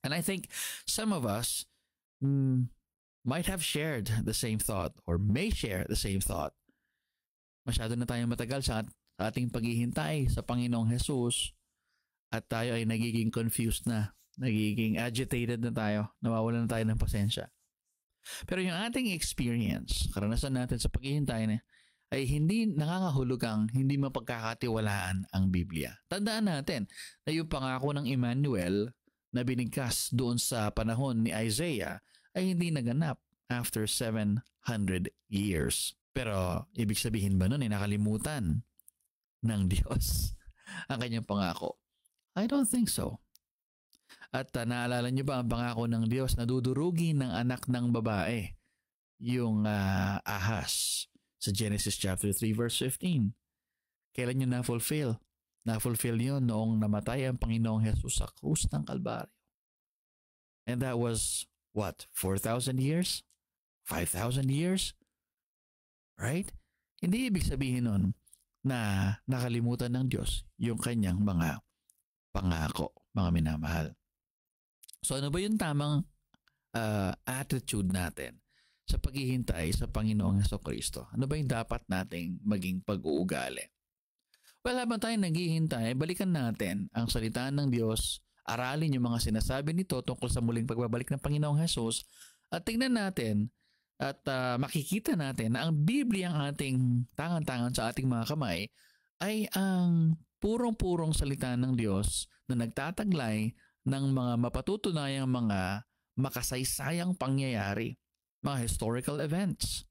And I think some of us might have shared the same thought or may share the same thought. Masyado na tayong matagal sa ating paghihintay sa Panginoong Jesus at tayo ay nagiging confused na, nagiging agitated na tayo, nawawalan na tayo ng pasensya. Pero yung ating experience, karanasan natin sa paghihintay na, ay hindi nangangahulugang hindi mapagkakatiwalaan ang Biblia. Tandaan natin na yung pangako ng Emmanuel na binigkas doon sa panahon ni Isaiah ay hindi naganap after 700 years. Pero ibig sabihin ba nun ay nakalimutan ng Diyos ang kanyang pangako? I don't think so. At naalala niyo ba ang pangako ng Diyos na dudurugin ng anak ng babae, yung ahas sa Genesis chapter 3 verse 15? Kailan yun na-fulfill? Na-fulfill yun noong namatay ang Panginoong Jesus sa krus ng Kalbaryo. And that was, what, 4,000 years? 5,000 years? Right? Hindi ibig sabihin nun na nakalimutan ng Diyos yung kanyang mga pangako, mga minamahal. So ano ba yung tamang attitude natin sa paghihintay sa Panginoong Jesucristo? Ano ba yung dapat nating maging pag-uugali? Well, habang tayo naghihintay, balikan natin ang salita ng Diyos, aralin yung mga sinasabi nito tungkol sa muling pagbabalik ng Panginoong Jesus, at tingnan natin at makikita natin na ang Biblia, ang ating tangan-tangan sa ating mga kamay, ay ang purong-purong salita ng Diyos na nagtataglay ng mga mapatutunayang mga makasaysayang pangyayari, mga historical events.